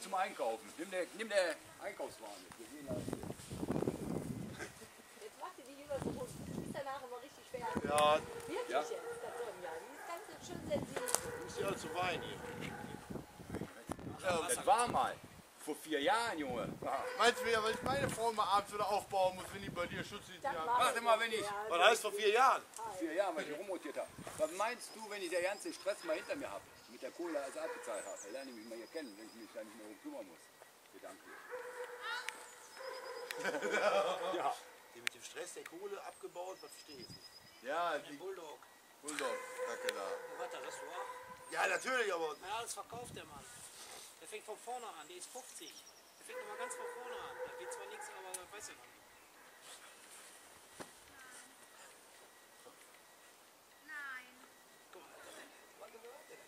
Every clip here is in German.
zum Einkaufen. Nimm der Einkaufswagen mit. Wir gehen da hier. Jetzt macht ihr die immer so rund. Du bist danach aber richtig schwer. Ja, Wirklich Ja. jetzt, das Sonja. Die ist ganz schön sensibel. du musst ja alle zu weinen hier. Das war mal. Vor 4 Jahren, Junge. Ja. Meinst du, wenn ich meine Frau mal abends wieder aufbauen muss, wenn die bei dir Schutzdienst haben? Warte mal, wenn ich... Was heißt vor 4 Jahren? 4 Jahre, weil ich rumrotiert habe. Was meinst du, wenn ich der ganze Stress mal hinter mir habe? Mit der Kohle als abbezahlt habe? Dann lerne ich mich mal hier kennen, wenn ich mich da nicht mehr kümmern muss. Gedanklich. Ja. Die mit dem Stress der Kohle abgebaut, was verstehe ich nicht. Ja, Ein Bulldog. Bulldog, Kacke da. Warte, das du auch? Ja, natürlich, aber Ja, alles verkauft der Mann. Der fängt von vorne an, der ist 50. Der fängt nochmal ganz von vorne an. Da wird zwar nichts, aber das weiß er noch nicht. Guck mal, was gehört der denn?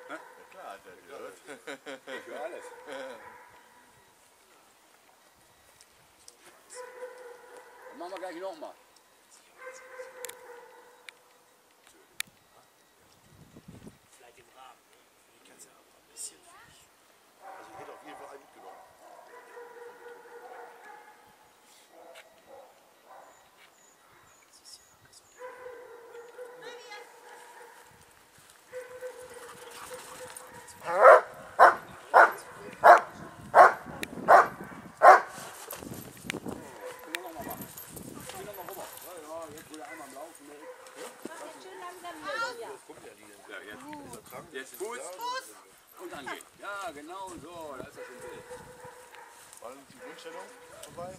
Ja klar, hat er gehört. Für alles. Dann machen wir gleich nochmal. Vielleicht im Rahmen. Ne? Die kannst du ja auch ein bisschen. also ich hätte auf jeden Fall einen mitgenommen. Können wir nochmal machen. Geh nochmal rüber. Ja, jetzt wo der einmal am Laufen ist. Mach jetzt schön langsam hier, Sonja. Kommt ja die denn? Ja, jetzt. Ist er krank? Jetzt Fuß. Und angehen. Ja, genau so. Da ist er schon wild. War denn die Wundstellung vorbei?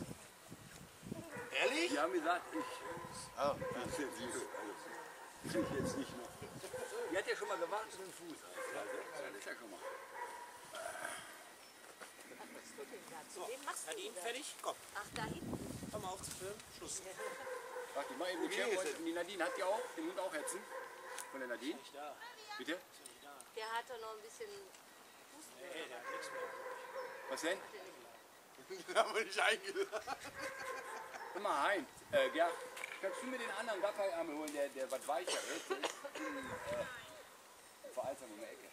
Ehrlich? Die haben gesagt, ich Ah, jetzt nicht noch. Die hat ja schon mal gewartet mit dem Fuß. Also, das ist ja schon mal. So, Den machst du Nadine, wieder. fertig? Komm, Ach, da hinten. komm mal auf zu filmen. Schluss. Warte, mal eben die Okay, Kehrwurst. Die Nadine hat die auch, den Hund auch hetzen. Von der Nadine. Nicht da. Bitte? Ist ja nicht da. Der hat doch noch ein bisschen Husten. Nee, der hat nichts mehr. Was denn? Den haben wir nicht eingeladen. Hör mal, Heinz. Ja, kannst du mir den anderen Gaffei-Ärmel holen, der was weicher ist? Der ist in Veralzung in der Ecke.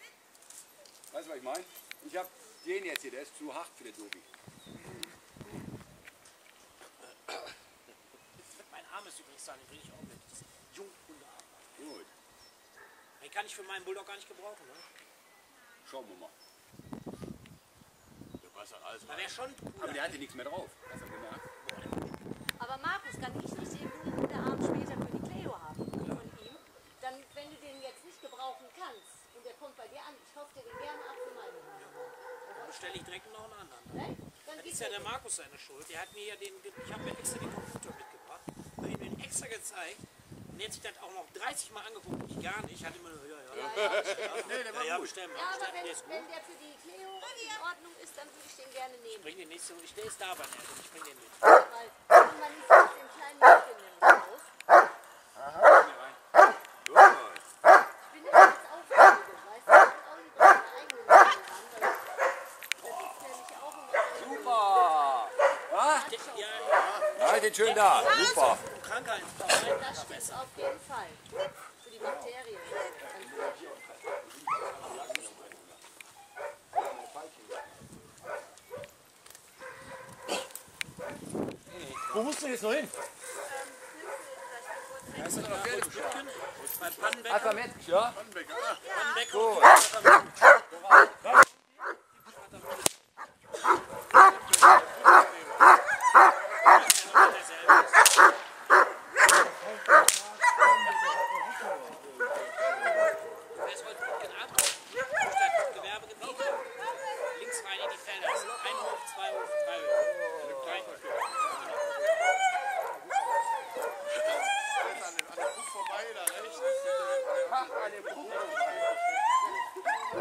Weißt du, was ich meine? Ich hab den jetzt hier, der ist zu hart für den Dobi. Mein Arm ist übrigens da, den bringe ich auch mit. Das ist jung Hundearm. Gut, Den kann ich für meinen Bulldog gar nicht gebrauchen. Ne? schauen wir mal. Der weiß dann alles Da wäre schon Aber cooler. der hatte nichts mehr drauf. Hast du gemerkt? Aber Markus, kann ich nicht den Hundearm später für die Cleo haben von ihm? Dann, wenn du den jetzt nicht gebrauchen kannst und der kommt bei dir an, ich kaufe dir den gerne ab für meine Hunde. Dann bestelle ich direkt noch einen anderen. Ne? Dann Das geht ist ja der Markus seine Schuld. Der hat mir ja ich habe mir extra den Computer mitgebracht. Habe ihm den extra gezeigt. Und er hat sich das auch noch 30 Mal angeguckt. Ich gar nicht. Ich hatte immer nur, Nee, der war ja, gut. bestimmt. Ja, aber bestimmt. wenn, Der ist wenn gut. der für die Cleo in Ordnung ist, dann würde ich den gerne nehmen. Bring den nächsten, der ist da bei mir. Ich bring den mit. Weil man nicht aus den kleinen Mädchen nämlich raus. Ich bin ja jetzt aufgeregt, weißt du? Ich bin auch lieber meine eigenen Sachen ran, weil da gibt es nämlich auch immer Super! Was? Ja, Halt den schön da. Super. um Krankheiten. das stimmt auf jeden Fall. Für die Bakterien. Wo musst du jetzt noch hin? Hast du noch Pferdebeschlag? Bei Pannenbecker. Hast du mit? Ja? Pannenbecker. Gut. Der ist heute gut ab. Stadt Gewerbegebiet. Links rein in die Felder. Ein Hof, 2 Hof, 3 Hof. 3 Hof. An dem Buch vorbei, da rechts. Ach, an dem Buch. Ja,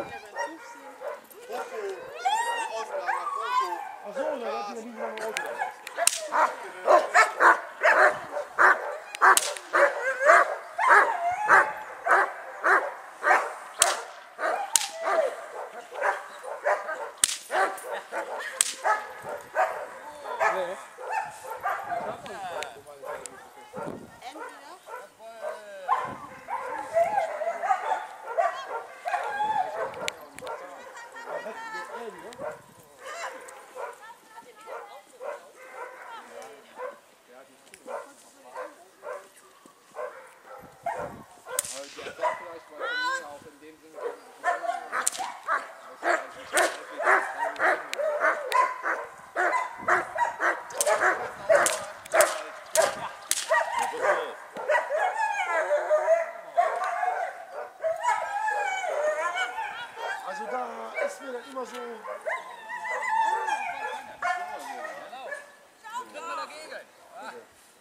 Also da ist mir dann immer so... Genau. Tritt mal dagegen. Ja?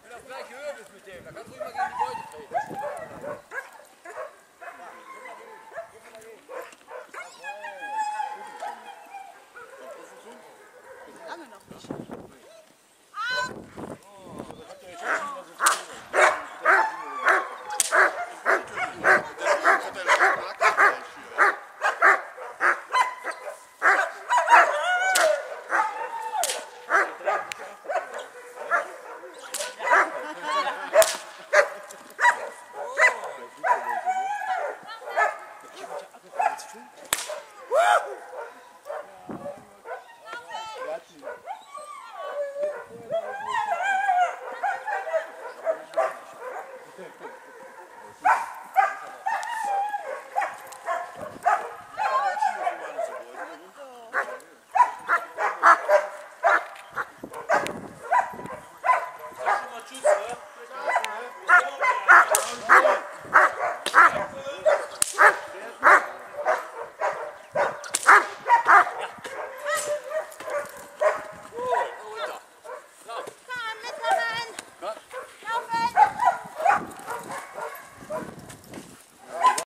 Wenn du auf gleiche Höhe bist mit dem, dann kannst du immer gegen die Beute treten. Lange noch nicht.